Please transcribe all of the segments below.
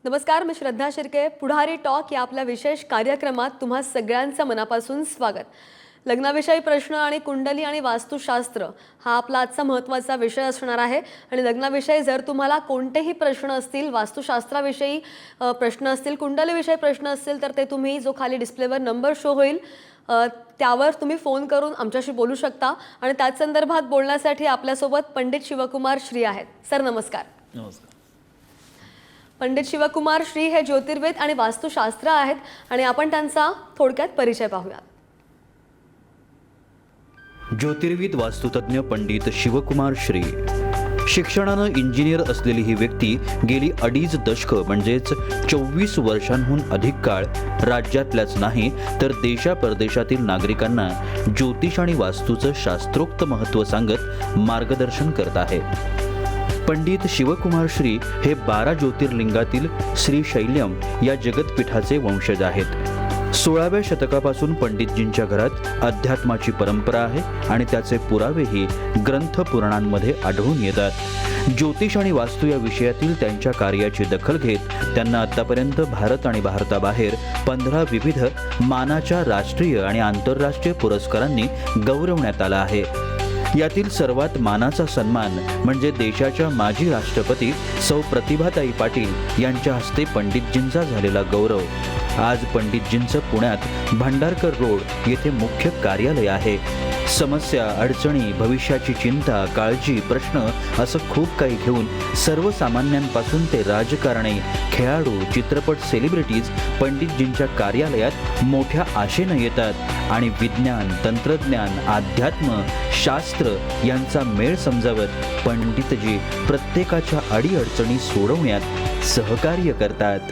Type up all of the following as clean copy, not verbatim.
नमस्कार, मी श्रद्धा शिर्के. पुढारी टॉक या आपल्या विशेष कार्यक्रमात तुम्हा सगळ्यांचं मनापासून स्वागत. लग्नाविषयी प्रश्न आणि कुंडली आणि वास्तुशास्त्र हा आपला आजचा महत्त्वाचा विषय असणार आहे. आणि लग्नाविषयी जर तुम्हाला कोणतेही प्रश्न असतील, वास्तुशास्त्राविषयी प्रश्न असतील, कुंडलीविषयी प्रश्न असतील, तर ते तुम्ही जो खाली डिस्प्लेवर नंबर शो होईल त्यावर तुम्ही फोन करून आमच्याशी बोलू शकता. आणि त्याच संदर्भात बोलण्यासाठी आपल्यासोबत पंडित शिवकुमार श्री आहेत. सर नमस्कार. नमस्कार. पंडित शिवकुमार श्री हे ज्योतिर्वेद आणि वास्तुशास्त्र आहेत आणि आपण त्यांचा थोडक्यात परिचय पाहूयात. ज्योतिर्विद वास्तुतज्ञ पंडित शिवकुमार श्री. शिक्षणानं इंजिनियर असलेली ही व्यक्ती गेली 2.5 दशक म्हणजेच 24 वर्षांहून अधिक काळ राज्यातल्याच नाही तर देशापरदेशातील नागरिकांना ज्योतिष आणि वास्तूचं शास्त्रोक्त महत्त्व सांगत मार्गदर्शन करत आहे. पंडित शिवकुमार श्री हे 12 ज्योतिर्लिंगातील श्रीशैल्यम या जगतपीठाचे वंशज आहेत. 16व्या शतकापासून पंडितजींच्या घरात अध्यात्माची परंपरा आहे आणि त्याचे पुरावेही ग्रंथ पुराणांमध्ये आढळून येतात. ज्योतिष आणि वास्तू या विषयातील त्यांच्या कार्याची दखल घेत त्यांना आतापर्यंत भारत आणि भारताबाहेर 15 विविध मानाच्या राष्ट्रीय आणि आंतरराष्ट्रीय पुरस्कारांनी गौरवण्यात आलं आहे. यातील सर्वात मानाचा सन्मान म्हणजे देशाच्या माजी राष्ट्रपती सौ प्रतिभाताई पाटील यांच्या हस्ते पंडितजींचा झालेला गौरव. आज पंडितजींचं पुण्यात भांडारकर रोड येथे मुख्य कार्यालय आहे. समस्या, अडचणी, भविष्याची चिंता, काळजी, प्रश्न असं खूप काही घेऊन सर्वसामान्यांपासून ते राजकारणी, खेळाडू, चित्रपट सेलिब्रिटीज पंडितजींच्या कार्यालयात मोठ्या आशेनं येतात आणि विज्ञान, तंत्रज्ञान, अध्यात्म, शास्त्र यांचा मेळ समजावत पंडितजी प्रत्येकाच्या अडीअडचणी सोडवण्यात सहकार्य करतात.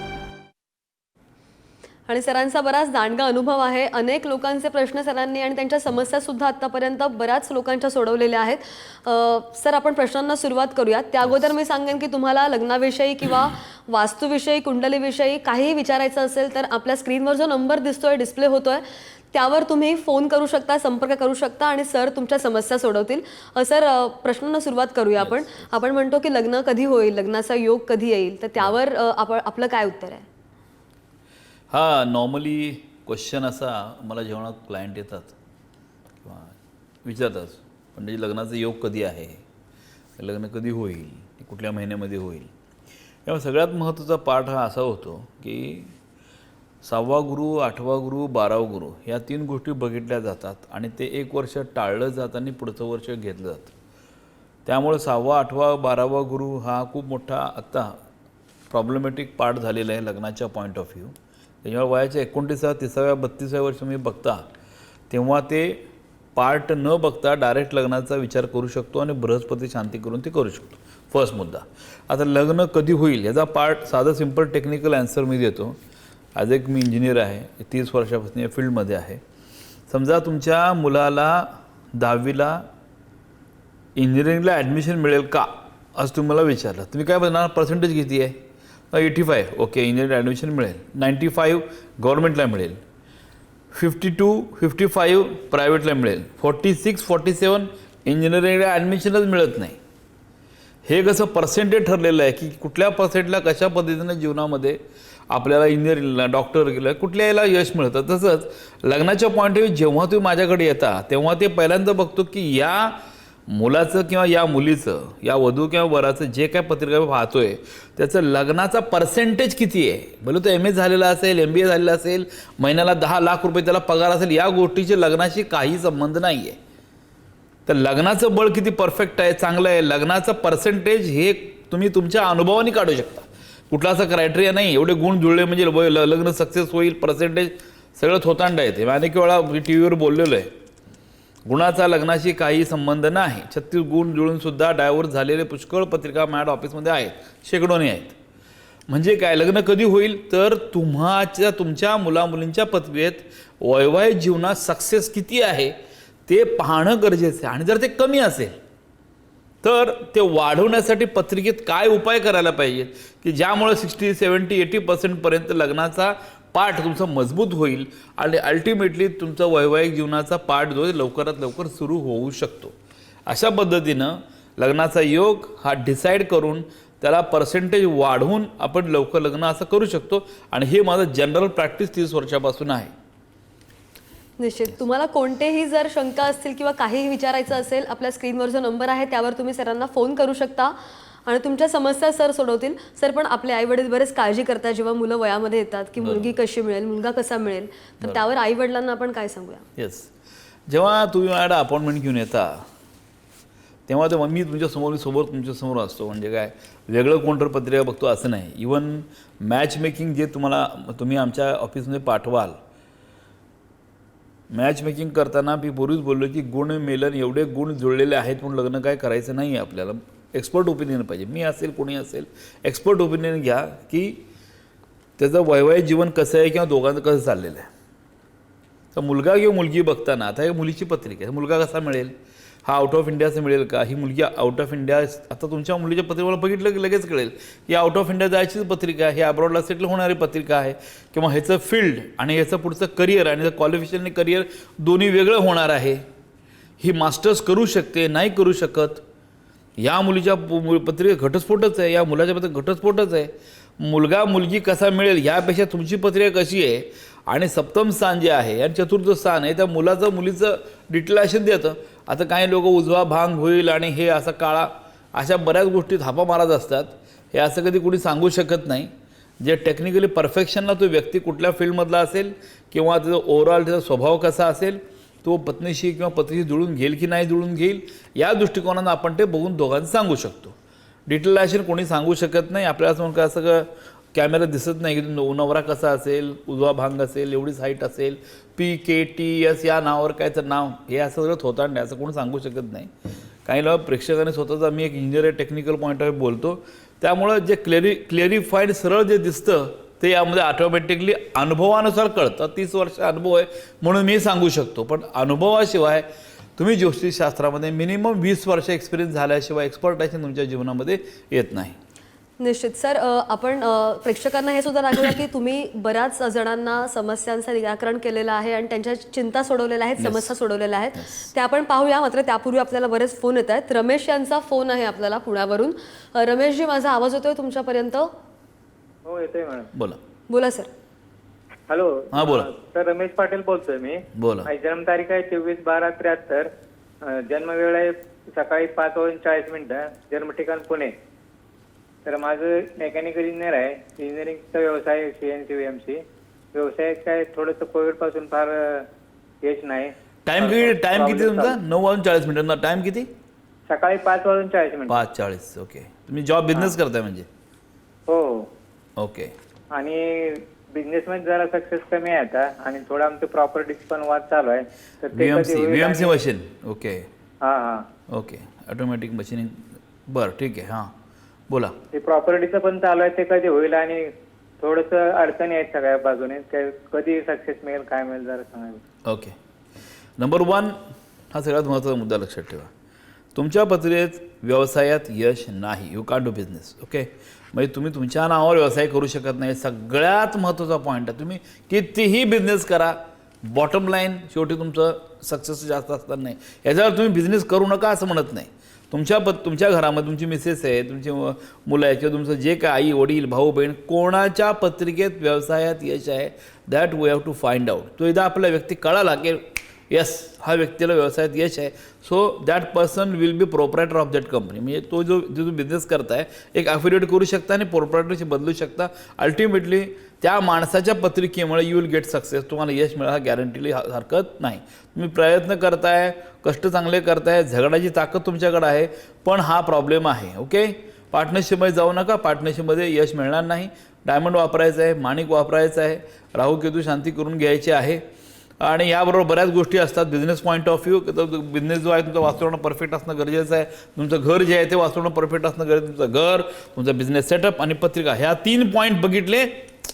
आणि सरांचा बराच दांडगा अनुभव आहे. अनेक लोकांचे प्रश्न सरांनी आणि त्यांच्या समस्या सुद्धा आतापर्यंत बऱ्याच लोकांच्या सोडवलेल्या आहेत. सर, आपण प्रश्नांना सुरुवात करूयात. त्या अगोदर मी सांगेन की तुम्हाला लग्नाविषयी किंवा वास्तूविषयी, कुंडलीविषयी काहीही विचारायचं असेल तर आपल्या स्क्रीनवर जो नंबर दिसतोय, डिस्प्ले होतोय, त्यावर तुम्ही फोन करू शकता, संपर्क करू शकता आणि सर तुमच्या समस्या सोडवतील. सर, प्रश्नांना सुरुवात करूया आपण. आपण म्हणतो की लग्न कधी होईल, लग्नाचा योग कधी येईल, तर त्यावर आपलं काय उत्तर आहे? हा नॉर्मली क्वेश्चन असा मला जेव्हा क्लायंट येतात किंवा विचारतात, म्हणजे लग्नाचा योग कधी आहे, लग्न कधी होईल, कुठल्या महिन्यामध्ये होईल. तेव्हा सगळ्यात महत्त्वाचा पाठ हा असा होतो की 6वा गुरु, 8वा गुरु, 12वा गुरु ह्या 3 गोष्टी बघितल्या जातात आणि ते 1 वर्ष टाळलं जातं आणि पुढचं वर्ष घेतलं जातं. त्यामुळे 6वा, 8वा, 12वा गुरु हा खूप मोठा आत्ता प्रॉब्लेमॅटिक पार्ट झालेला आहे लग्नाच्या पॉईंट ऑफ व्ह्यू. त्याच्यामुळे वयाच्या 29व्या, 30व्या, 32व्या वर्षी मी बघता तेव्हा ते पार्ट न बघता डायरेक्ट लग्नाचा विचार करू शकतो आणि बृहस्पती शांती करून ते करू शकतो. फर्स्ट मुद्दा. आता लग्न कधी होईल याचा पार्ट साधं सिम्पल टेक्निकल ॲन्सर मी देतो. ॲज एक मी इंजिनियर आहे, 30 वर्षापासून या फील्डमध्ये आहे. समजा तुमच्या मुलाला 10वीला इंजिनिअरिंगला ॲडमिशन मिळेल का असं तुम्हाला विचारलं, तुम्ही काय म्हणणार? पर्सेंटेज किती आहे? 85. ओके, इंजिनिअरिंग ॲडमिशन मिळेल. 95 गव्हर्नमेंटला मिळेल. 52, 55 प्रायव्हेटला मिळेल. 46, 47 इंजिनिअरिंगला ॲडमिशनच मिळत नाही. हे कसं पर्सेंटेज ठरलेलं आहे की कुठल्या पर्सेंटला कशा पद्धतीनं जीवनामध्ये आपल्याला इंजिनिअरिंगला, डॉक्टर गेलं, कुठल्या याला यश मिळतं. तसंच लग्नाच्या पॉईंट ऑफ व्ह्यू जेव्हा तुम्ही माझ्याकडे येता तेव्हा ते पहिल्यांदा बघतो की या मुलाचं किंवा या मुलीचं, या वधू किंवा वराचं जे काय पत्रिका पाहतोय त्याचं लग्नाचा पर्सेंटेज किती आहे. भले तो MA झालेला असेल, MBA झालेला असेल, महिन्याला 10 लाख रुपये त्याला पगार असेल, या गोष्टीचे लग्नाशी काही संबंध नाही आहे. तर लग्नाचं बळ किती परफेक्ट आहे, चांगलं आहे, लग्नाचं पर्सेंटेज हे तुम्ही तुमच्या अनुभवाने काढू शकता. कुठला असा क्रायटेरिया नाही एवढे गुण जुळले म्हणजे लग्न सक्सेस होईल, पर्सेंटेज सगळं थोतांडा येते. मी अनेक वेळा टी व्हीवर बोललेलो आहे, गुणाचा लग्नाशी काही संबंध नाही. 36 गुण जुळूनसुद्धा डायव्होर्स झालेले पुष्कळ पत्रिका माझ्या ऑफिसमध्ये आहेत, शेकडोनी आहेत. म्हणजे काय, लग्न कधी होईल तर तुमच्या मुलामुलींच्या पत्रिकेत वैवाहिक जीवनात सक्सेस किती आहे ते पाहणं गरजेचं आहे. आणि जर ते कमी असेल तर ते वाढवण्यासाठी पत्रिकेत काय उपाय करायला पाहिजेत की ज्यामुळे 60, 70, 80% लग्नाचा पाठ तुमचा मजबूत होईल आणि अल्टिमेटली तुमचा वैवाहिक जीवनाचा पाठ जो लवकरात लवकर सुरू होऊ शकतो. अशा पद्धतीनं लग्नाचा योग हा डिसाईड करून त्याला पर्सेंटेज वाढवून आपण लवकर लग्न असं करू शकतो. आणि हे माझं जनरल प्रॅक्टिस 30 वर्षापासून आहे. निश्चित. तुम्हाला कोणतेही जर शंका असतील किंवा काहीही विचारायचं असेल, आपल्या स्क्रीनवर जो नंबर आहे त्यावर तुम्ही सरांना फोन करू शकता आणि तुमच्या समस्या सर सोडवतील. सर, पण आपले आई वडील बरेच काळजी करतात जेव्हा मुलं वयामध्ये येतात की मुलगी कशी मिळेल, मुलगा कसा मिळेल, तर त्यावर आई वडिलांना आपण काय सांगूया? येस, जेव्हा तुम्ही माझ्याकडे अपॉइंटमेंट घेऊन येता तेव्हा ते मी तुमच्यासमोर असतो. म्हणजे काय वेगळं कोणतं पत्रिका बघतो असं नाही. इवन मॅच मेकिंग जे तुम्ही आमच्या ऑफिसमध्ये पाठवाल, मॅच मेकिंग करताना मी पूर्वीच बोललो की गुण मेलन एवढे गुण जुळलेले आहेत म्हणून लग्न काय करायचं नाही आहे. आपल्याला एक्सपर्ट ओपिनियन पाहिजे. मी असेल कोणी असेल, एक्सपर्ट ओपिनियन घ्या की त्याचं वैवाहिक जीवन कसं आहे किंवा दोघांचं कसं चाललेलं आहे. तर मुलगा किंवा मुलगी बघताना आता हे मुलीची पत्रिका आहे, मुलगा कसा मिळेल, हा आउट ऑफ इंडियाचं मिळेल का, ही मुलगी आउट ऑफ इंडिया, आता तुमच्या मुलीच्या पत्रिकेला बघितलं की लगेच कळेल की आउट ऑफ इंडिया जायचीच पत्रिका आहे, ही अब्रॉडला सेटल होणारी पत्रिका आहे, किंवा ह्याचं फील्ड आणि ह्याचं पुढचं करिअर आणि क्वालिफिकेशन आणि करिअर दोन्ही वेगळं होणार आहे. ही मास्टर्स करू शकते, नाही करू शकत. या मुलीच्या पत्रिका घटस्फोटच आहे, या मुलाच्या पत्रिका घटस्फोटच आहे. मुलगा मुलगी कसा मिळेल यापेक्षा तुमची पत्रिका कशी आहे आणि सप्तम स्थान जे आहे आणि चतुर्थ स्थान आहे त्या मुलीचं डिटेलायशन देतं. आता काही लोक उजवा भांग होईल आणि हे असं काळा, अशा बऱ्याच गोष्टी थापा मारत असतात. हे असं कधी कुणी सांगू शकत नाही. जे टेक्निकली परफेक्शनला तो व्यक्ती कुठल्या फील्डमधला असेल किंवा त्याचा ओव्हरऑल त्याचा स्वभाव कसा असेल, तो पत्नीशी किंवा पत्नीशी जुळून घेईल की नाही जुळून घेईल, या दृष्टिकोनानं आपण ते बघून दोघांचं सांगू शकतो. डिटेलायशन कोणी सांगू शकत नाही. आपल्याला असं काय सगळं कॅमेरा दिसत नाही की नवरा कसा असेल, उजवा भांग असेल, एवढीच हाईट असेल, PKTS या नावावर काय तर नाव, हे असं सगळं थोतांड असं कोणी सांगू शकत नाही. काही लोक प्रेक्षकांनी स्वतःचा, मी एक इंजिनियर आहे, टेक्निकल पॉईंट ऑफ बोलतो, त्यामुळं जे क्लेरिफाईड सरळ जे दिसतं ते यामध्ये ऑटोमॅटिकली अनुभवानुसार कळतं. 30 वर्ष अनुभव आहे म्हणून मी सांगू शकतो. पण अनुभवाशिवाय तुम्ही ज्योतिषशास्त्रामध्ये मिनिमम 20 वर्ष एक्सपिरियन्स झाल्याशिवाय एक्सपर्टायझेशन तुमच्या जीवनामध्ये येत नाही. निश्चित. सर, आपण प्रेक्षकांना हे सुद्धा दाखवूया की तुम्ही बऱ्याच जणांना समस्यांचं निराकरण केलेलं आहे आणि त्यांच्या चिंता सोडवलेल्या आहेत, समस्या सोडवलेल्या आहेत. त्या आपण पाहूया. मात्र त्यापूर्वी आपल्याला बरेच फोन येत आहेत. रमेश यांचा फोन आहे आपल्याला पुण्यावरून. रमेशजी, माझा आवाज येतोय तुमच्यापर्यंत? हो, येतोय मॅडम. बोला. बोला सर. हॅलो. हां, बोला. सर, रमेश पाटील बोलतोय मी. बोला. माझी जन्मतारीख आहे 24/12/73. जन्मवेळ आहे सकाळी 5:40. जन्म ठिकाण पुणे. तर माझं मेकॅनिकल इंजिनियर आहे. इंजिनिअरिंगचा व्यवसाय CNC VMC व्यवसाय. काय थोडंसं कोविड पासून फार यश नाही. टाइम किती तुमचा? 9:40. टाइम किती? सकाळी 5:40. 5:40. ओके. तुम्ही जॉब बिझनेस करताय म्हणजे? हो. ओके. आणि बिझनेसमध्ये जरा सक्सेस कमी आहे आता आणि थोडं आमचं प्रॉपर्टीज पण वाद चालू आहे. तर ते VMC मशीन. ओके. हां. ओके. Automatic machining. बरं, ठीक आहे. हां, बोला. ते प्रॉपर्टीचं पण चालू आहे, ते कधी होईल आणि थोडंसं अडचणी आहेत सगळ्या बाजूने. कधी सक्सेस मिळेल, काय मिळेल, जरा सांगायचं. ओके. नंबर 1 हा सगळ्यात महत्त्वाचा मुद्दा लक्षात ठेवा. तुमच्या पत्रिकेत व्यवसायात यश नाही. You can't do business. Okay. म्हणजे तुम्ही तुमच्या नावावर व्यवसाय करू शकत नाही. सगळ्यात महत्त्वाचा पॉईंट आहे. तुम्ही कितीही बिझनेस करा, बॉटम लाईन शेवटी तुमचं सक्सेस जास्त असणार नाही. याच्यावर तुम्ही बिझनेस करू नका असं म्हणत नाही. तुमच्या घरामध्ये तुमची मिसेस आहे, तुमची मुलं आहे किंवा तुमचं जे काय आई वडील भाऊ बहीण कोणाच्या पत्रिकेत व्यवसायात यश आहे, that we have to find out. तो एकदा आपला व्यक्ती कळाला की यस हा व्यक्तीला व्यवसायात यश आहे, so that person will be proprietor of that company. म्हणजे तो जो बिझनेस करताय एक ॲफिडेविट करू शकता आणि प्रोप्रायटरशी बदलू शकता. अल्टिमेटली त्या माणसाच्या पत्रिकेमुळे यू विल गेट सक्सेस. तुम्हाला यश मिळायला गॅरंटीली हरकत नाही. तुम्ही प्रयत्न करताय, कष्ट चांगले करताय, झगडाची ताकद तुमच्याकडे आहे, पण हा प्रॉब्लेम आहे. ओके. पार्टनरशिपमध्ये जाऊ नका. पार्टनरशिपमध्ये यश मिळणार नाही. डायमंड वापरायचं आहे, माणिक वापरायचं आहे, राहू केतू शांती करून घ्यायची आहे. आणि याबरोबर बऱ्याच गोष्टी असतात. Business point of view, business जो आहे तुमचा वास्तवणं परफेक्ट असणं गरजेचं आहे. तुमचं घर जे आहे ते वास्तवणं परफेक्ट असणं गरजेचं. तुमचं घर, तुमचा बिझनेस सेटअप आणि पत्रिका, ह्या 3 पॉईंट बघितले,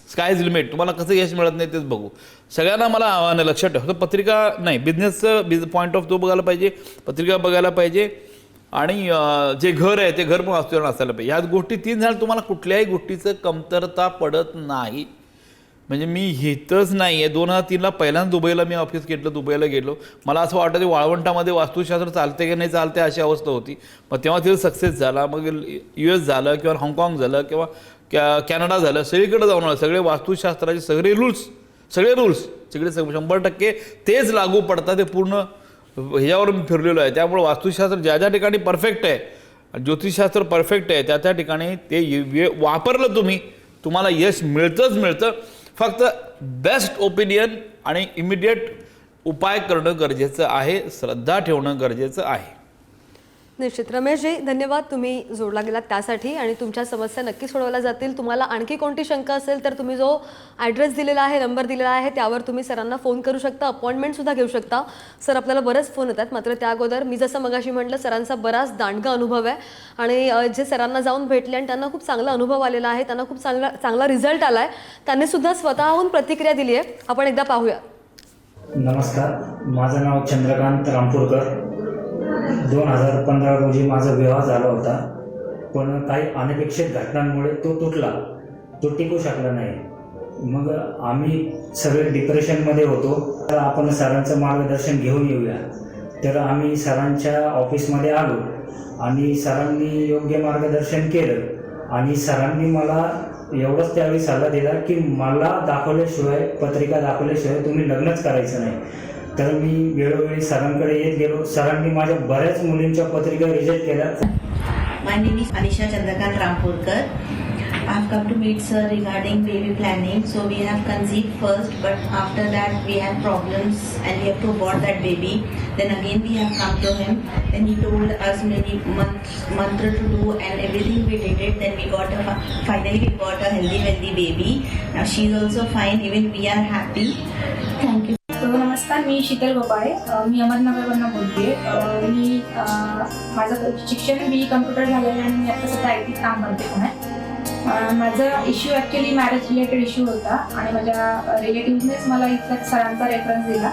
स्काय इज लिमिट. तुम्हाला कसं यश मिळत नाही तेच बघू. सगळ्यांना मला आव्हान आहे, लक्षात ठेवा. पत्रिका नाही, बिझनेसचं पॉईंट ऑफ तो बघायला पाहिजे, पत्रिका बघायला पाहिजे आणि जे घर आहे ते घर पण वास्तवणं असायला पाहिजे. ह्या गोष्टी 3 झाल्या, तुम्हाला कुठल्याही गोष्टीचं कमतरता पडत नाही. म्हणजे मी इथंच नाही आहे. 2003ला पहिल्यांदा दुबईला मी ऑफिस घेतलं, दुबईला गेलो. मला असं वाटतं की वाळवंटामध्ये वास्तुशास्त्र चालते की नाही चालते अशी अवस्था होती. मग तेव्हा तिथं सक्सेस झाला. मग US झालं किंवा हाँगकाँग झालं किंवा कॅनडा झालं, सगळीकडे जाऊन आलं. सगळे वास्तुशास्त्राचे सगळे रूल्स सगळे 100% तेच लागू पडतात. ते पूर्ण ह्याच्यावर मी फिरलेलो आहे. त्यामुळे वास्तुशास्त्र ज्या ज्या ठिकाणी परफेक्ट आहे, ज्योतिषशास्त्र परफेक्ट आहे, त्या त्या ठिकाणी ते वापरलं तुम्हाला यश मिळतं. फक्त बेस्ट ओपिनियन आणि इमिडिएट उपाय करणं गरजेचं आहे, श्रद्धा ठेवणं गरजेचं आहे. निश्चित. रमेशजी, धन्यवाद, तुम्ही जोडला गेलात त्यासाठी आणि तुमच्या समस्या नक्की सोडवल्या जातील. तुम्हाला आणखी कोणती शंका असेल तर तुम्ही जो ॲड्रेस दिलेला आहे, नंबर दिलेला आहे, त्यावर तुम्ही सरांना फोन करू शकता, अपॉइंटमेंटसुद्धा घेऊ शकता. सर, आपल्याला बरेच फोन येतात, मात्र त्या अगोदर मी जसं मगाशी म्हटलं, सरांचा बराच दांडगा अनुभव आहे आणि जे सरांना जाऊन भेटले आणि त्यांना खूप चांगला अनुभव आलेला आहे, त्यांना खूप चांगला रिझल्ट आला आहे. त्यांनी सुद्धा स्वतःहून प्रतिक्रिया दिली आहे. आपण एकदा पाहूया. नमस्कार, माझं नाव चंद्रकांत रामपूरकर. 2015 रोजी माझा विवाह झाला होता, पण काही अनपेक्षित घटनांमुळे तो तुटला, तो टिकू शकला नाही. मग आम्ही सगळे डिप्रेशनमध्ये होतो. तर आपण सरांचं मार्गदर्शन घेऊन येऊया. तर आम्ही सरांच्या ऑफिसमध्ये आलो आणि सरांनी योग्य मार्गदर्शन केलं आणि सरांनी मला एवढंच त्यावेळी सल्ला दिला की मला पत्रिका दाखवल्याशिवाय तुम्ही लग्नच करायचं नाही. तर मी वेळोवेळी सरांकडे येत गेलो. सरांनी माझ्या बऱ्याच मुलींच्या पत्रिका रिजेक्ट केल्या. My name is Anisha Chandrakant Rampurkar. I have come to meet sir regarding baby planning. So we have conceived first, but after that we had problems and we have to abort that baby. Then again we have come to him. Then he told us many mantra to do and everything we did it. Then finally we got a healthy baby. Now she is also fine. Even we are happy. Thank you. नमस्कार, मी शीतल गोपाळे. मी अहमदनगरवरून बोलते. मी माझं शिक्षण BE computer झालेलं आहे आणि मी आता सध्या IT काम करते पुण्यात. माझा issue actually marriage related issue होता आणि माझ्या रिलेटिव्हनेच मला इथल्या सरांचा रेफरन्स दिला.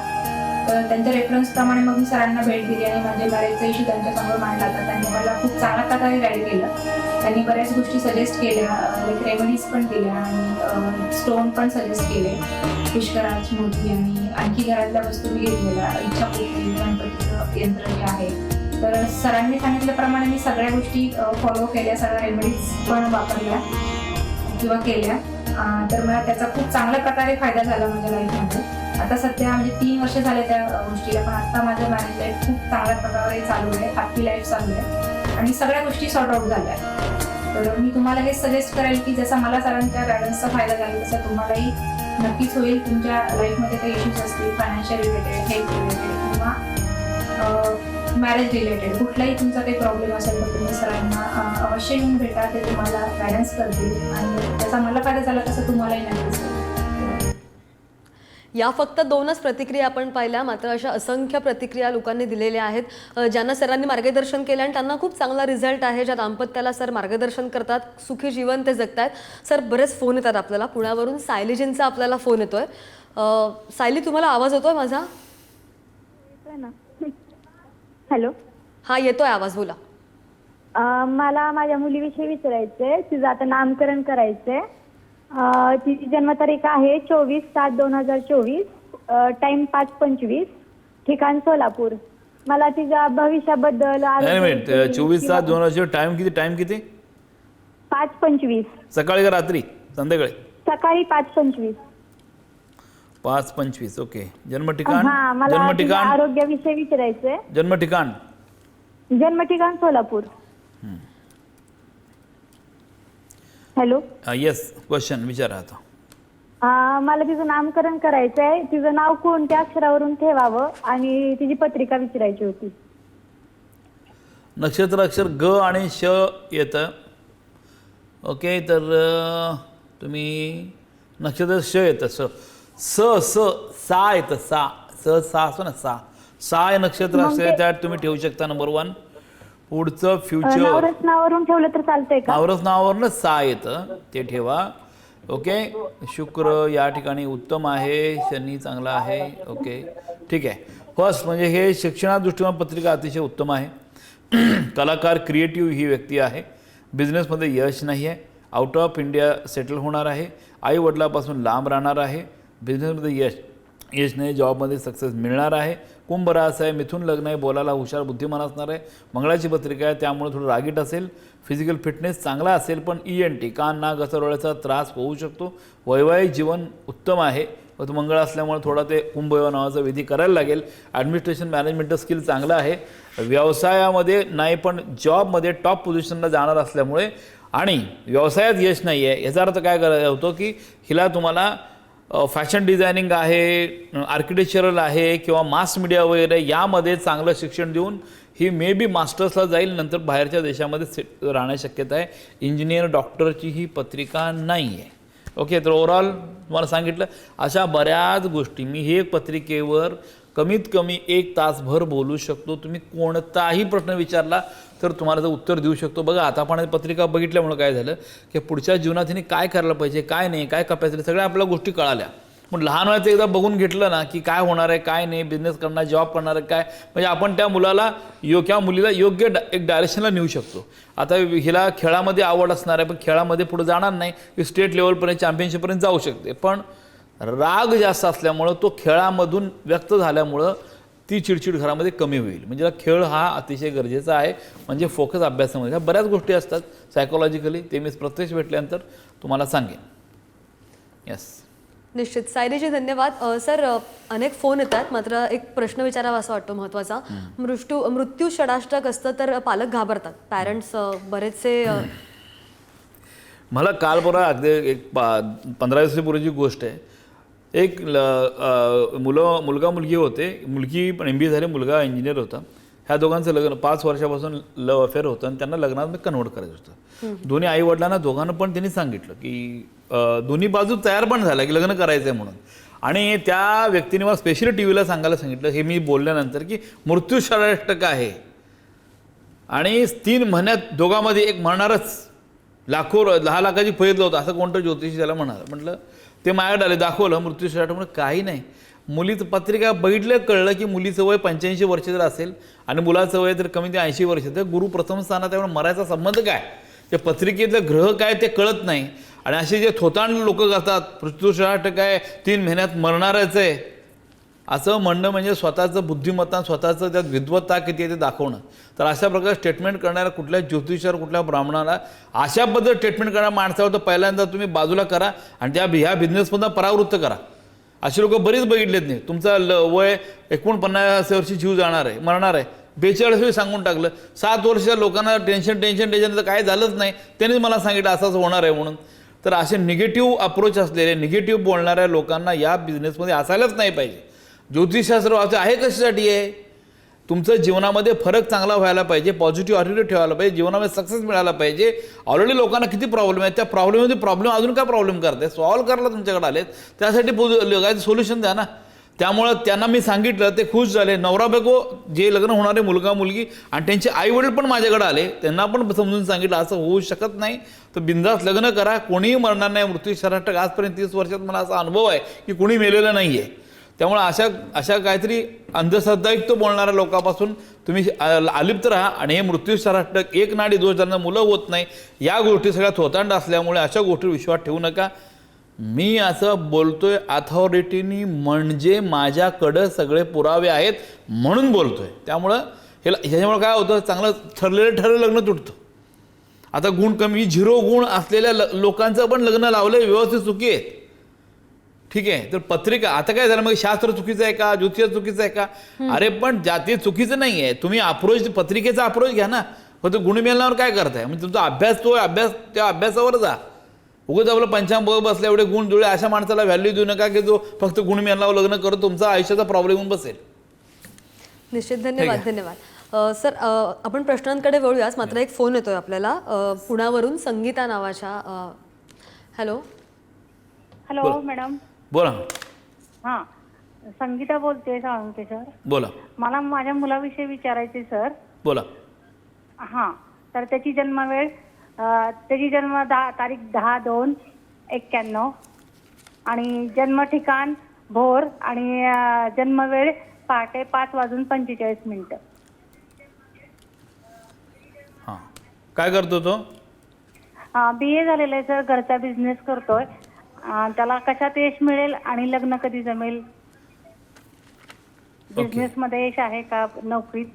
तर त्यांच्या रेफरन्सप्रमाणे मग मी सरांना भेट दिली आणि माझे मॅरेजचा इश्यू त्यांच्यासमोर मांडला. तर त्यांनी मला खूप चांगल्या प्रकारे गाईड केलं. त्यांनी बऱ्याच गोष्टी सजेस्ट केल्या, लाईक रेमेडीज पण दिल्या आणि स्टोन पण सजेस्ट केले, पुष्कराज, मोती आणि आणखी घरातल्या वस्तू मी घेतलेल्या, इच्छापूर्ती, गणपतीचं यंत्र जे आहे. तर सरांनी सांगितल्याप्रमाणे मी सगळ्या गोष्टी फॉलो केल्या, सगळ्या रेमेडीज पण वापरल्या किंवा केल्या. तर मला त्याचा खूप चांगल्या प्रकारे फायदा झाला माझ्या लाईफमध्ये. आता सध्या म्हणजे 3 वर्ष झाले त्या गोष्टीला, पण आता माझं मॅरेज लाईफ खूप चांगल्या प्रकारे चालू आहे, हॅपी लाईफ चालू आहे आणि सगळ्या गोष्टी सॉर्ट आउट झाल्या. तर मी तुम्हाला हे सजेस्ट करेल की जसा मला सरांच्या गायडन्सचा फायदा झाला तसा तुम्हालाही नक्कीच होईल. तुमच्या लाईफमध्ये काही इश्यूज असतील, फायनान्शियल रिलेटेड, हेल्थ रिलेटेड किंवा मॅरेज रिलेटेड, कुठलाही तुमचा काही प्रॉब्लेम असेल तर तुम्ही सरांना अवश्य येऊन भेटा. ते तुम्हाला गायडन्स करतील आणि जसा मला फायदा झाला तसं तुम्हालाही नक्कीच होईल. या फक्त 2च प्रतिक्रिया आपण पाहिल्या, मात्र अशा असंख्य प्रतिक्रिया लोकांनी दिलेल्या आहेत, ज्यांना सरांनी मार्गदर्शन केलं आणि त्यांना खूप चांगला रिझल्ट आहे. ज्या दाम्पत्याला सर मार्गदर्शन करतात, सुखी जीवन ते जगतायत. सर, बरेच फोन येतात आपल्याला. पुण्यावरून सायलीजींचा आपल्याला फोन येतोय. सायली, तुम्हाला आवाज येतोय माझा? हॅलो. हा, येतोय आवाज, बोला. मला माझ्या मुलीविषयी विचारायचंय. तिचं आता नामकरण करायचंय. तिची जन्मतारीख आहे 24/7/2024. टाइम 5:25. ठिकाण सोलापूर. मला तिच्या भविष्याबद्दल 24/7/2024. टाइम किती? 5:25. सकाळी का रात्री? संध्याकाळी? सकाळी 5:25. 5:25. ओके. जन्मठिकाण? मला आरोग्याविषयी विचारायचंय. जन्मठिकाण सोलापूर. हॅलो. येस, क्वेश्चन विचारा आता. मला तिचं नामकरण करायचंय. तिचं नाव कोणत्या अक्षरावरून ठेवावं आणि तिची पत्रिका विचारायची होती. नक्षत्र अक्षर ग आणि श येतं. ओके, तर तुम्ही नक्षत्र श येतं. सा येतं. सा असतो ना, सा हे नक्षत्र असेल त्यात तुम्ही ठेवू शकता. नंबर 1. पुढचं फ्युचर. नावावरून ठेवलं तर चालतंय का? नावरच सा येतं, ते ठेवा. ओके. शुक्र या ठिकाणी उत्तम आहे, शनी चांगला आहे. ओके, ठीक आहे. फर्स्ट म्हणजे हे शिक्षणादृष्टीने पत्रिका अतिशय उत्तम आहे. कलाकार, क्रिएटिव्ह ही व्यक्ती आहे. बिझनेसमध्ये यश नाही आहे आउट ऑफ इंडिया सेटल होणार आहे, आई वडिलापासून लांब राहणार आहे, बिझनेसमध्ये यश नाही, जॉबमध्ये सक्सेस मिळणार आहे. कुंभ रास आहे, मिथुन लग्न आहे, बोलायला हुशार बुद्धिमान असणार आहे, मंगळाची पत्रिका आहे, त्यामुळे थोडं रागीट असेल. फिजिकल फिटनेस चांगला असेल, पण ENT कान नाक घसरवण्याचा त्रास होऊ शकतो. वैवाहिक जीवन उत्तम आहे, तो मंगळ असल्यामुळे थोडा ते कुंभयोगा नावाचा विधी करायला लागेल. ॲडमिनिस्ट्रेशन मॅनेजमेंटचं स्किल चांगलं आहे. व्यवसायामध्ये नाही, पण जॉबमध्ये टॉप पोझिशनला जाणार असल्यामुळे आणि व्यवसायात यश नाही आहे, याचा अर्थ काय करायचा होतो की हिला तुम्हाला फॅशन डिझायनिंग आहे, आर्किटेक्चरल आहे किंवा मास मीडिया वगैरे यामध्ये चांगलं शिक्षण देऊन ही मे बी मास्टर्सला जाईल, नंतर बाहेरच्या देशामध्ये राहण्याची शक्यता आहे. इंजिनियर डॉक्टरची ही पत्रिका नाही आहे. ओके, तर ओव्हरऑल तुम्हाला सांगितलं अशा बऱ्याच गोष्टी. मी ही एक पत्रिकेवर कमीत कमी 1 तासभर बोलू शकतो. तुम्ही कोणताही प्रश्न विचारला तर तुम्हाला ते उत्तर देऊ शकतो. बघा, आता आपण पत्रिका बघितल्यामुळे काय झालं की पुढच्या जीवनात हिने काय करायला पाहिजे, काय नाही, काय कॅपॅसिटी, सगळ्या आपल्या गोष्टी कळाल्या. पण लहान वयाचं एकदा बघून घेतलं ना की काय होणार आहे, काय नाही, बिझनेस करणार, जॉब करणार आहे, काय, म्हणजे आपण त्या मुलाला किंवा मुलीला योग्य एक डायरेक्शनला नेऊ शकतो. आता हिला खेळामध्ये आवड असणार आहे, पण खेळामध्ये पुढे जाणार नाही, ही स्टेट लेवलपर्यंत चॅम्पियनशिपपर्यंत जाऊ शकते. पण राग जास्त असल्यामुळं, तो खेळामधून व्यक्त झाल्यामुळं ती चिडचिड घरामध्ये कमी होईल. म्हणजे खेळ हा अतिशय गरजेचा आहे, म्हणजे फोकस अभ्यासामध्ये. ह्या बऱ्याच गोष्टी असतात सायकोलॉजिकली, ते मी प्रत्यक्ष भेटल्यानंतर तुम्हाला सांगेन. यस, निश्चित. सायलीजी धन्यवाद. सर, अनेक फोन येतात, मात्र एक प्रश्न विचारावा असं वाटतो महत्त्वाचा. मृत्यू षडाष्टक असतं तर पालक घाबरतात, पॅरेंट्स बरेचसे. मला काल परवा अगदी एक 15 दिवसापूर्वीची गोष्ट आहे. एक मुलगा मुलगी होते, मुलगी पण MBA झाली, मुलगा इंजिनियर होता. ह्या दोघांचं लग्न 5 वर्षापासून लव्ह अफेअर होतं आणि त्यांना लग्नात कन्वर्ट करायचं होतं. दोन्ही आई वडिलांना दोघांना पण त्यांनी सांगितलं की दोन्ही बाजू तयार पण झाल्या की लग्न करायचं आहे म्हणून. आणि त्या व्यक्तीने मला स्पेशली टीव्हीला सांगायला सांगितलं, हे मी बोलल्यानंतर, की मृत्यू षडाष्टक आहे आणि 3 महिन्यात दोघांमध्ये एक मरणारच, 10 लाखाची फैदलं होतं असं कोणतं ज्योतिषी त्याला म्हणालं. म्हटलं ते माझ्याकडे आले, दाखवलं मृत्यू षडाष्टक. म्हणजे काही नाही, मुलीचं पत्रिका बघितलं, कळलं की मुलीचं वय 85 वर्ष जर असेल आणि मुलाचं वय तर कमी ते 80 वर्ष, तर गुरु प्रथम स्थानात, त्यामुळे मरायचा संबंध काय, ते पत्रिकेतलं ग्रह काय ते कळत नाही. आणि असे जे थोतांड लोक करतात, मृत्यू षडाष्टक आहे, 3 महिन्यात मरणारच आहे असं म्हणणं, म्हणजे स्वतःचं बुद्धिमत्ता, स्वतःचं त्यात विद्वत्ता किती आहे ते दाखवणं. तर अशा प्रकारे स्टेटमेंट करणाऱ्या कुठल्या ज्योतिषावर, कुठल्या ब्राह्मणाला, अशा पद्धत स्टेटमेंट करणाऱ्या माणसावर तर पहिल्यांदा तुम्ही बाजूला करा आणि ह्या बिझनेसमधून परावृत्त करा. असे लोक बरीच बघितलेत नाही. तुमचं वय 49 वर्षी जीव जाणार आहे, मरणार आहे, 42 सांगून टाकलं. 7 वर्षाच्या लोकांना टेन्शन तर काय झालंच नाही, त्यांनीच मला सांगितलं असंच होणार आहे म्हणून. तर असे निगेटिव्ह अप्रोच असलेले, निगेटिव्ह बोलणाऱ्या लोकांना या बिझनेसमध्ये असायलाच नाही पाहिजे. ज्योतिषशास्त्र आहे कशासाठी आहे, तुमचं जीवनामध्ये फरक चांगला व्हायला पाहिजे, पॉझिटिव्ह ॲटिट्यूड ठेवायला पाहिजे, जीवनामध्ये सक्सेस मिळायला पाहिजे. ऑलरेडी लोकांना किती प्रॉब्लेम आहेत, त्या प्रॉब्लेममध्ये प्रॉब्लेम अजून काय प्रॉब्लेम करते, सॉल्व्ह करायला तुमच्याकडे आलेत, त्यासाठी काय सोल्युशन द्या ना. त्यामुळं त्यांना मी सांगितलं, ते खुश झाले. नवरा बायको जे लग्न होणारे, मुलगा मुलगी आणि त्यांचे आईवडील पण माझ्याकडे आले, त्यांना पण समजून सांगितलं असं होऊ शकत नाही, तर बिनधास्त लग्न करा, कोणीही मरणार नाही. मृत्यू षडाष्टक आजपर्यंत 30 वर्षात मला असा अनुभव आहे की कोणी मेलेलं नाही आहे. त्यामुळे अशा काहीतरी अंधश्रद्धायुक्त बोलणाऱ्या लोकांपासून तुम्ही अलिप्त राहा. आणि हे मृत्यू षडाष्टक, एक नाडी दोष झाल्यानं मुलं होत नाही, या गोष्टी सगळ्या थोतांड असल्यामुळे अशा गोष्टीवर विश्वास ठेवू नका. मी असं बोलतोय अथॉरिटीनी, म्हणजे माझ्याकडं सगळे पुरावे आहेत म्हणून बोलतोय. त्यामुळं ह्याच्यामुळे काय होतं, चांगलं ठरलेलं लग्न तुटतं. आता गुण कमी, 0 गुण असलेल्या लोकांचं पण लग्न लावलंय, व्यवस्थित चुकी आहे, ठीक आहे. तर पत्रिका, आता काय झालं, मग शास्त्र चुकीचं आहे का, ज्योतिष चुकीचं आहे का, अरे पण जाती चुकीचं नाही आहे. तुम्ही अप्रोच, पत्रिकेचा अप्रोच घ्या ना. फक्त गुण मिळण्यावर काय करताय, म्हणजे तुमचा अभ्यास, त्या अभ्यासावर जा. उगाच आपलं पंचांग बसल्या एवढे गुण जुळे, अशा माणसाला व्हॅल्यू देऊ नका की जो फक्त गुण मिळाल्यावर लग्न करतो, तुमचा आयुष्याचा प्रॉब्लेम होऊन बसेल. निश्चित. धन्यवाद. सर, आपण प्रश्नांकडे वळूयाच, मात्र एक फोन येतोय आपल्याला पुण्यावरून, संगीता नावाच्या. हॅलो. Hello madam. बोला. हां, संगीता बोलते, सांगते सर. बोला. मला माझ्या मुलाविषयी विचारायचे सर. बोला. हां, तर त्याची जन्मवेळ, त्याची तारीख 10/2/91 आणि जन्म ठिकाण भोर आणि जन्मवेळ पहाटे 5:45. हां, काय करतो तो? BA झालेलं आहे सर, घरचा बिझनेस करतोय. त्याला कशात यश मिळेल आणि लग्न कधी जमेल? बिझनेस मध्ये यश आहे का, नोकरीत?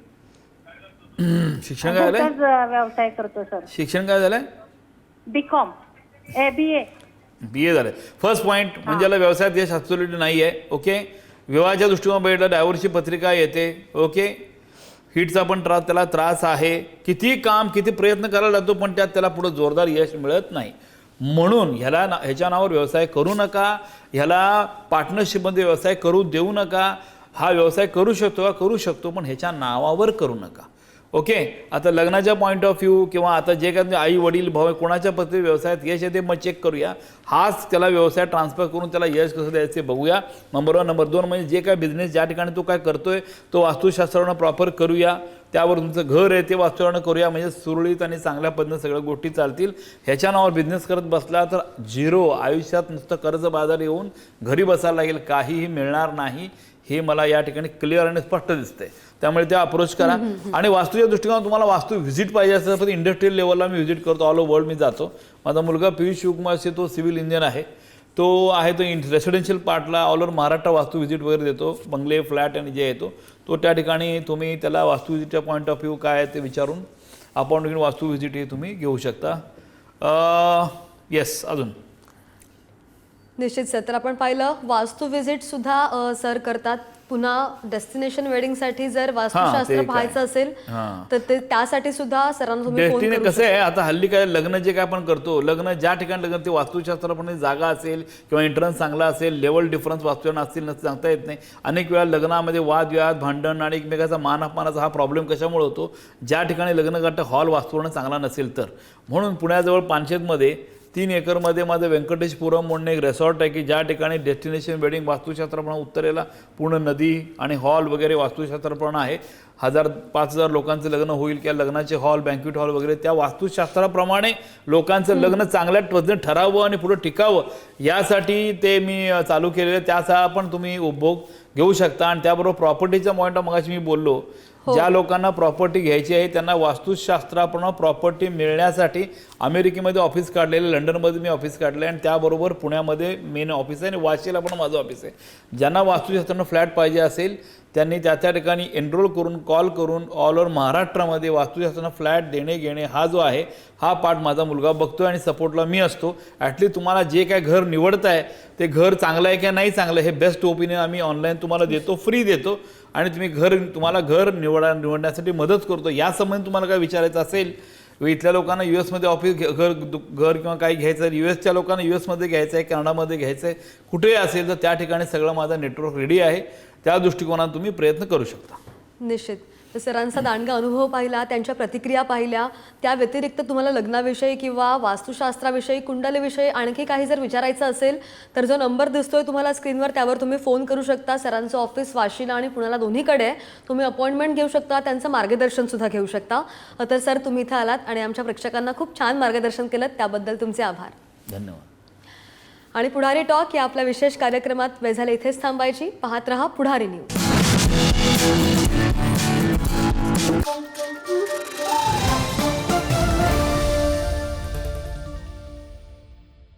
शिक्षण काय झालंय? घरचाच व्यवसाय करतो सर. शिक्षण काय झालंय? BCom BA. BA झालंय. फर्स्ट पॉईंट म्हणजे याला व्यवसायात यश ॲब्सोल्युटली नाही आहे. ओके, विवाहाच्या दृष्टीकोन बघितलं डायव्होर्सची पत्रिका येते. ओके, हिटचा पण त्याला त्रास आहे. किती काम किती प्रयत्न करायला लागतो पण त्यात त्याला पुढे जोरदार यश मिळत नाही. म्हणून ह्याच्या नावावर व्यवसाय करू नका. ह्याला पार्टनरशिपमध्ये व्यवसाय करू देऊ नका. हा व्यवसाय करू शकतो पण ह्याच्या नावावर करू नका. ओके, आता लग्नाच्या पॉईंट ऑफ व्ह्यू किंवा आता जे काही आई वडील भाऊ कोणाच्या पद्धती व्यवसायात यश आहे ते मग चेक करूया. हाच त्याला व्यवसाय ट्रान्सफर करून त्याला यश कसं द्यायचं ते बघूया. नंबर 1. नंबर 2 म्हणजे जे काय बिझनेस ज्या ठिकाणी तो काय करतोय तो वास्तुशास्त्रानं प्रॉपर करूया. त्यावर तुमचं घर आहे ते वास्तुशास्त्रानं करूया म्हणजे सुरळीत आणि चांगल्या पद्धतीने सगळ्या गोष्टी चालतील. ह्याच्या नावावर बिझनेस करत बसला तर झिरो, आयुष्यात नुसतं कर्ज बाजार येऊन घरी बसायला लागेल, काहीही मिळणार नाही. हे मला या ठिकाणी क्लिअर आणि स्पष्ट दिसतंय. त्यामुळे ते अप्रोच करा. आणि वास्तूच्या दृष्टिकोनात तुम्हाला वास्तू व्हिजिट पाहिजे असेल तर इंडस्ट्रियल लेवलला मी व्हिजिट करतो. ऑल ओव्हर वर्ल्ड मी जातो. माझा मुलगा पियुष शिवकुमार तो सिव्हिल इंजिनियर आहे. तो रेसिडेन्शियल पार्टला ऑल ओव्हर महाराष्ट्र वास्तू व्हिजिट वगैरे देतो. बंगले फ्लॅट आणि जे येतो तो त्या ठिकाणी तुम्ही त्याला वास्तू व्हिजिटच्या पॉईंट ऑफ व्ह्यू काय आहे ते विचारून अपॉइंटमेंट वास्तू व्हिजिट हे तुम्ही घेऊ शकता. येस, अजून निश्चित सर. तर आपण पाहिलं वास्तू व्हिजिट सुद्धा सर करतात. पुन्हा डेस्टिनेशन वेडिंगसाठी जर वास्तुशास्त्र ते पाहायचं काय? असेल तर ते त्यासाठी सुद्धा सरांना तुम्ही फोन डेस्टिनी करू कसं आहे आता हल्ली काय लग्न जे काय आपण करतो लग्न ज्या ठिकाणी लग्न ते वास्तुशास्त्राप्रमाणे जागा असेल किंवा एंट्रन्स चांगला असेल, लेवल डिफरन्स वास्तूला असतील नसतील सांगता येत नाही. अनेक वेळा लग्नामध्ये वादविवाद भांडण आणि एकमेकाचा मानापमानाचा हा प्रॉब्लेम कशामुळे होतो? ज्या ठिकाणी लग्न करता हॉल वास्तूनं चांगला नसेल तर. म्हणून पुण्याजवळ पानशेतमध्ये 3 एकरमध्ये माझं व्यंकटेशपुरम म्हणून एक रेसॉर्ट आहे की ज्या ठिकाणी डेस्टिनेशन वेडिंग वास्तुशास्त्राप्रमाणे उत्तरेला पूर्ण नदी आणि हॉल वगैरे वास्तुशास्त्राप्रमाणे आहे. 5,000 लोकांचं लग्न होईल किंवा लग्नाचे हॉल बँक्वेट हॉल वगैरे त्या वास्तुशास्त्राप्रमाणे लोकांचं लग्न चांगल्या पद्धतीने ठरावं आणि पुढे टिकावं यासाठी ते मी चालू केलेलं. त्याचा पण तुम्ही उपभोग घेऊ शकता. आणि त्याबरोबर प्रॉपर्टीच्या पॉईंट मगाशी मी बोललो ज्या लोकांना प्रॉपर्टी घ्यायची आहे त्यांना वास्तुशास्त्राप्रमाणे प्रॉपर्टी मिळण्यासाठी अमेरिकेमध्ये ऑफिस काढलेलं, लंडनमध्ये मी ऑफिस काढलं आहे आणि त्याबरोबर पुण्यामध्ये मेन ऑफिस आहे आणि वाशीला पण माझं ऑफिस आहे. ज्यांना वास्तुशास्त्रानं फ्लॅट पाहिजे असेल त्यांनी त्या ठिकाणी एनरोल करून कॉल करून ऑल ओव्हर महाराष्ट्रामध्ये वास्तुशास्त्रानं फ्लॅट देणे घेणे हा जो आहे हा पार्ट माझा मुलगा बघतो आणि सपोर्टला मी असतो. ॲटलीस्ट तुम्हाला जे काय घर निवडताय ते घर चांगलं आहे की नाही चांगलं हे बेस्ट ओपिनियन आम्ही ऑनलाईन तुम्हाला देतो, फ्री देतो. आणि तुम्हाला घर निवडण्यासाठी मदत करतो. या संबंधी तुम्हाला काय विचारायचं असेल इथल्या लोकांना US ऑफिस घर किंवा काही घ्यायचं आहे, USच्या लोकांना US घ्यायचं आहे, कॅनडामध्ये घ्यायचं आहे, कुठेही असेल तर त्या ठिकाणी सगळं माझं नेटवर्क रेडी आहे. त्या दृष्टिकोनात तुम्ही प्रयत्न करू शकता. निश्चित. तर सरांचा दांडगा अनुभव पाहिला, त्यांच्या प्रतिक्रिया पाहिल्या. त्या व्यतिरिक्त तुम्हाला लग्नाविषयी किंवा वास्तुशास्त्राविषयी कुंडलीविषयी आणखी काही जर विचारायचं असेल तर जो नंबर दिसतोय तुम्हाला स्क्रीनवर त्यावर तुम्ही फोन करू शकता. सरांचं ऑफिस वाशीला आणि पुण्याला दोन्हीकडे आहे. तुम्ही अपॉइंटमेंट घेऊ शकता, त्यांचं मार्गदर्शनसुद्धा घेऊ शकता. तर सर तुम्ही इथं आलात आणि आमच्या प्रेक्षकांना खूप छान मार्गदर्शन केलं, त्याबद्दल तुमचे आभार. धन्यवाद. आणि पुढारी टॉक या आपल्या विशेष कार्यक्रमात वेळ झाली इथेच थांबायची. पाहत रहा पुढारी न्यूज.